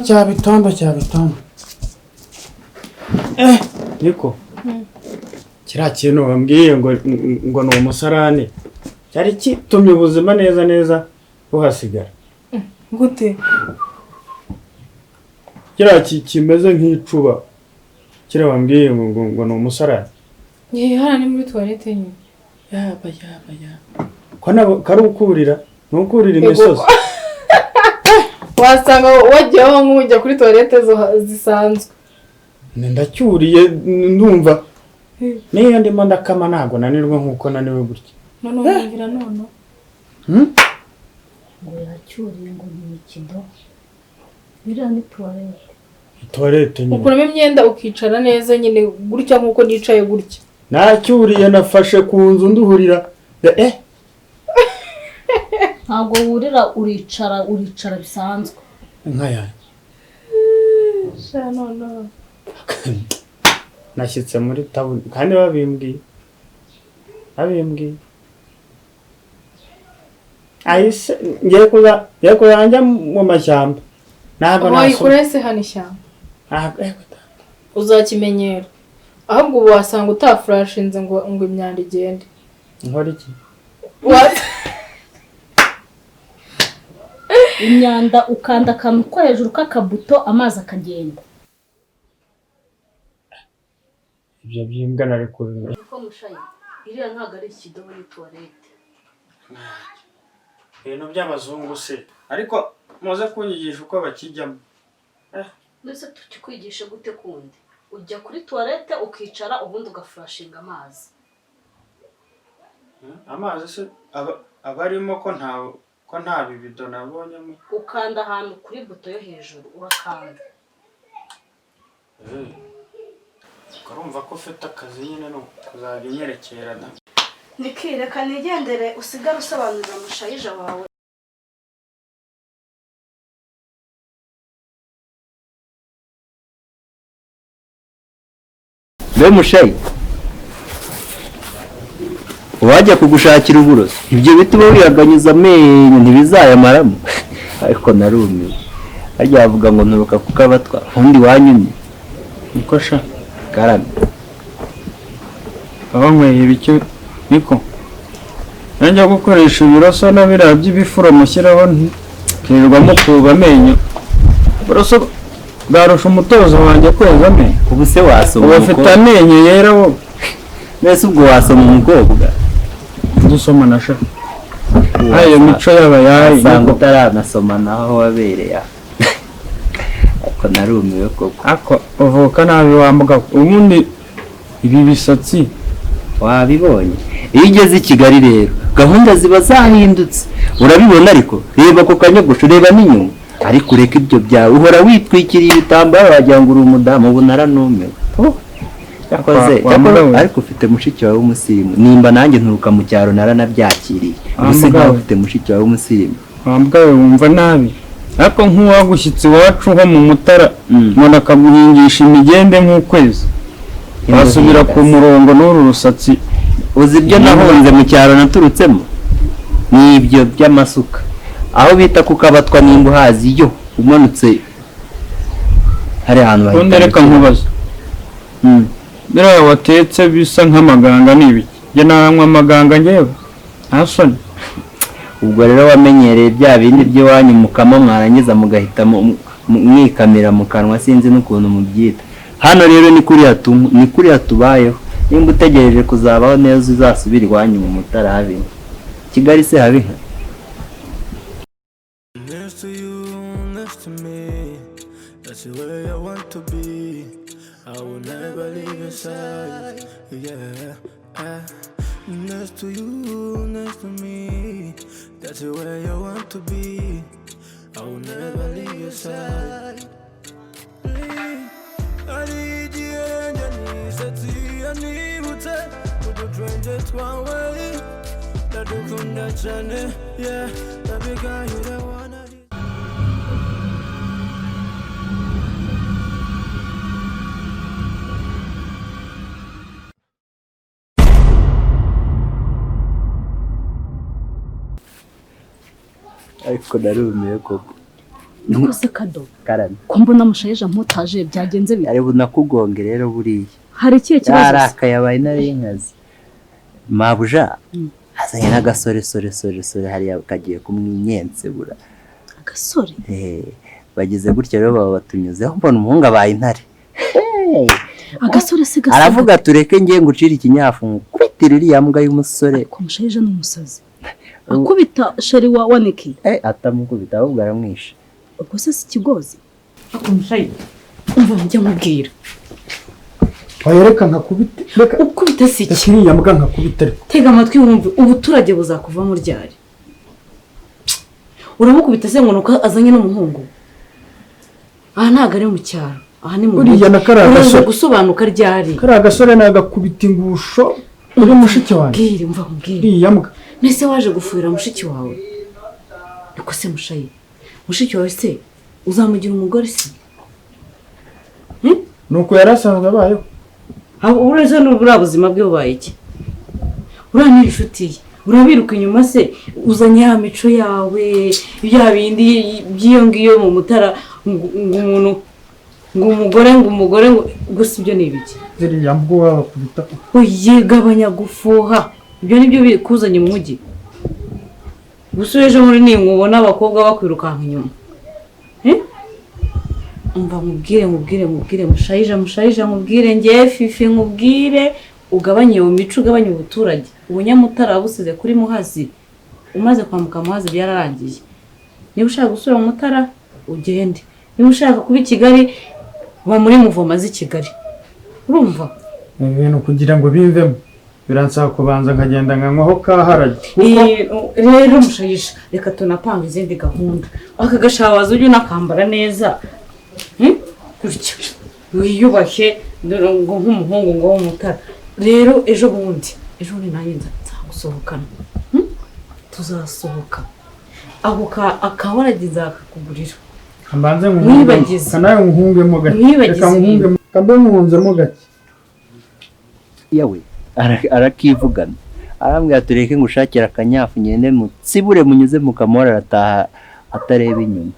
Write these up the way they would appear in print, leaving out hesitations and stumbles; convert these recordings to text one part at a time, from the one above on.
cyabitondo niko kiriya kintu wambwiye ngo ni umusarani cyari kitumye ubuzima neza buhasigara gute kiriya kimeze nk'icuba kiriya wambwiye ngo ni umusarani hano ni muri toilette nyine yaba ko nabo kari ukuburira nukurira imisozi wasanga wagiyeho nk'ujya kuri toilette zisanzwe ndacyuriye ndumva niyo ndimo ndakama ntago nanirwe nkuko naniwe gutya none ngira none ngo yacyuriye ngo ni ikido bira ni toilette nyine ukuramo imyenda ukicara neza nyine gutya nkuko nicaye gutya nacyuriye nafashe ku nzu nduhurira ntago wurira uricara bisanzwe nkaya none nashyitse muri tabu kandi babimbwiye ayise ngiye kuzajya mu mashyamba ntabwo wayikurese hano ishyamba uzakimenyera ahubwo ubu wasanga utafurashinze ngo imyanda igende nkora iki imyanda ukanda akantu ko hejuru k'akabuto amazi akagenda ibyo byimbwa nari kubimenya ko Mushaija iriya ntago ari ikidobo ni toilette ibintu by'abazungu se ariko muze kunyigisha uko bakijyamo ndetse tukikwigisha gute kundi ujya kuri toilette ukicara ubundi ugafurashinga amazi se abarimo ko nta bibido nabonyemo ukanda ahantu kuri buto yo hejuru urakanda urumva ko ufite akazi nyine no kuzajya unyerekera da nikireka nigendere usigara usobanurira Mushaija wawe Mushaija wajya kugushakira uburozi ibyo bituma wiyaganyuza amenyo ntibizayamaramo ariko narumiwe harya bavuga ngo nturuka kukabatwa undi wanyumye niko sha karame abanyweye ibiki niko najya gukoresha ibiroso n'abiriya by'ibifuro mushyiraho kirirwamo kuba amenyo uburoso bwarusha umutozo wanjye kweza amenyo ubu se wasoma ubu afite amenyo yera wo mbese ubwo wasoma umukobwa dusoma na sha ayo mico y'abayayi usanga utaranasoma naho wabereye ariko narumiwe koko ako uvuka nabi wambuga ubundi ibi bisatsi wabibonye iyo ugeze i Kigali rero gahunda ziba zahindutse urabibona ariko reba ko kanyogosho reba n'inyuma ariko ureka ibyo byawe uhora witwikiriye ibitambaro wagira ngo uri umudamu ubu naranumiwe yakoze ariko ufite mushiki wawe w'umusirimu nimba nanjye nturuka mu cyaro naranabyakiriye gusa nkaho ufite mushiki wawe w'umusirimu wambwawe wumva nabi ariko nk'uwagushyitsi iwacu nko mu Mutara umuntu akaguhingisha imigende nk'ukwezi wasubira ku murongo n'uru rusatsi uzi ibyo nahunze mu cyaro naturutsemo ni ibyo by'amasuka aho bita kukabatwa nimba uhazi iyo umanutse hari ahantu bahita reka nkubaza biriya watetse bisa nk'amaganga n'ibiki njye naranywa amaganga ngewe ntasoni ubwo rero wamenyereye bya bindi by'iwanyu mukama mwarangiza mugahita mwikamira mu kanwa sinzi n'ukuntu mubyita hano rero ni kuriya tubayeho nimba utegereje kuzabaho neza uzasubira iwanyu mu Mutara habi Kigali se habi Next to you, next to me, that's where you want to be. I will never leave your side. I need you and I need you. I need you to the stranger twawe. That you couldn't chane, yeah. Baby girl, you the one I need. ariko narumiye koko. Nakose kado. Karame. Ko mbona Mushaija mputaje byagenze bite? Ari bunakugonge rero buriya. Hari ikihe kibazo? Araka yabaye nari inkazi. Mabuja. Azanye n'agasore sore hariya kagiye kumwinyensebura. Agasore? Bagize gutya rero baba batunyuzeho mbona umuhungu abaye intare. Agasore se gasore. Aravuga tureke ngiye ngucira ikinyafu kubitira iriya mbwa y'umusore. Ko Mushaija n'umusazi. Akubita sheri wa Niki. Atamukubita ahubwo aramwishe. Ubwo se si kigozi. Ako Mushaija. Umva njya mubwira. Wayereka nkakubite. Reka ukubita si iki? Kiriya mbwa nkakubite ariko. Tega amatwi wumve ubuturage buzakuva mu ryari. Uramukubita se ngo nuko azanye n'umuhungu. Aha ntago ari mu cyaro. Aha ni mu Uriya na kariya gasore gusobanuka ryari. Kariya gasore nagakubita ingusho uri mushiki wanjye. Mbwira umva mbwira. Iriya mbwa. Nese waje gufuhira mushiki wawe. Niko se Mushaija. Mushiki wawe se uzamugira umugore se? Nuko yarasanzwe abayeho. Abo uraje n'ubura buzima bwe bubaye iki? Urani inshuti ye. Urabiruka inyuma se uzanye ya mico yawe ya bindi byiyo ngiyo mu mutara umuntu umugore ngo gusa ibyo nibiki. Ziriya mbwa bakubita. Uyigabanya gufuha. Ibyo nibyo bikuzanye mu mujyi. Gusuyeje muri nimubona abakobwa bakwirukanka inyuma. Umva mubwire Mushaija mubwire ngiye fifi mubwire ugabanye iyo mico ugabanye ubuturage. Ubunyamutara wabusize kuri Muhazi. Umaze kwambuka Muhazi byararangiye. Niba ushaka gusura mu Mutara ugende. Niba ushaka kuba i Kigali uba muri muvoma z'i Kigali. Urumva? Ibintu kugira ngo bimvemo biransaba kubanza nkagenda nkanywaho ka haraca. Rero Mushaija reka tunapanga izindi gahunda. Aka gashawaza ujye unakambara neza. Gutyo wiyubashye ngo nk'umuhungu ngo w'umutara. Rero ejo ni nanjye nzagusohokana. Tuzasohoka aho akawaragiza akakugurira. Ambanze nk'umwibagize kanaye nkungemo gake. Reka nkungemo kambe nkunzemo gake. Yawe arakivugana arambwira tureke ngushakira akanyafu nyene mutsibure munyuze mukamora arataha atareba inyuma.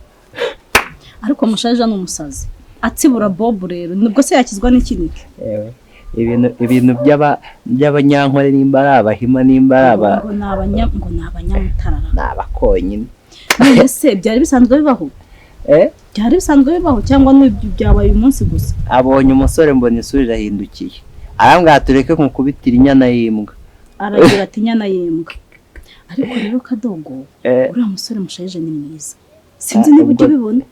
Ariko Mushaija n'umusazi. Atsibura Bob rero nibwo se yakizwa n'ikinike. Ibintu by'abanyankore nimba abahima nimba ngo nabanyamutara. Nabakonyine. None se byari bisanzwe bibaho? Byari bisanzwe bibaho cyangwa n'ibyo byabaye umunsi gusa? Abonye umusore mbona isuri irahindukiye. Arambwira tureke kumukubitira inyana y'imbwa. Aragira ati inyana y'imbwa. Ariko rero kadogo uriya musore Mushaija ni mwiza. Sinzi niba ujye bibona.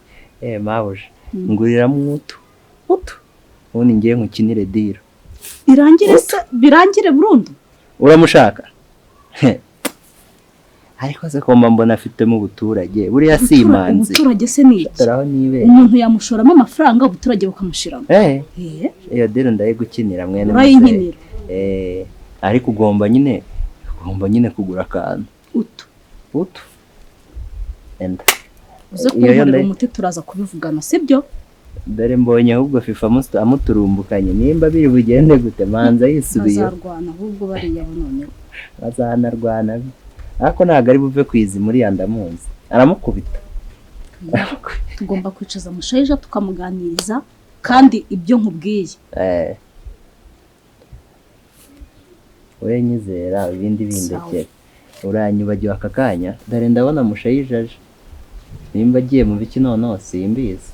Mabuje nguriramo umutu ubundi ngiye nkukinire diro birangire burundu. Uramushaka? Ariko se komba mbona afitemo ubuturage buriya simanzi. Ubuturage se ni iki? Umuntu yamushoramo amafaranga ubuturage bukamushiramo. Iyo diro ndaye gukinira mwene muse. Ariko ugomba nyine kugura akantu. Utu. Enda. Uze kumurira umuti turaza kubivugana sibyo? Dore mbonye ahubwo FIFA amuturumbukanye nimba biri bugende gute manza yisubiye. Bazarwana ahubwo bariya none. Bazanarwana. Ariko ntago ari buve kwizi muri yandamunzi. Aramukubita. Tugomba kwicaza Mushaija tukamuganiriza kandi ibyo nkubwiye. We nyizera ibindi bindekera. Uranyubagiwe aka kanya. Dore ndabona Mushaija aje. Nimba agiye mu biki noneho simbizi.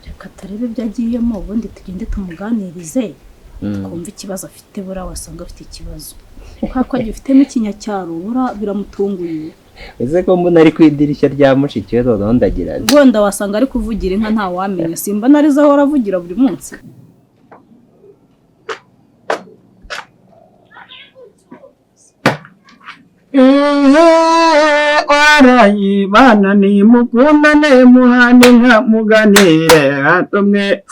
Reka turebe byagiyemo ubundi tugende tumuganirize. Kumva ikibazo afite bura wasanga afite ikibazo. Kuko agifitemo ikinyacyaro bura biramutunguye. Ese ko mbona ari kwidirishya rya mushiki we noneho ndagira. Gonda wasanga ari kuvugira inka nta wamenya. Simba nariza aho aravugira buri munsi. Warayi bana ni mukundane muhane nka muganire atumwe.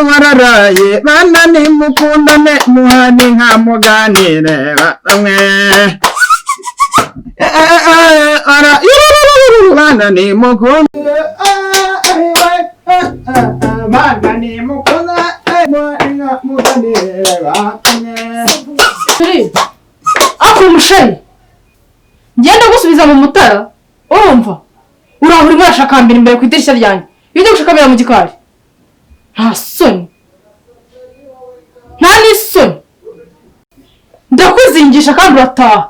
Wararaye bana ni mukundane muhane nka muganire atumwe. Bana ni mukundane bana ni mukundane. mushari ngenda gusubiza mu mutara urumva urahura urashakambira imbere ku idirishya ryanjye iyo ujya gushakambira mu gikari nta soni nta n'isoni ndakuzingisha kandi urataha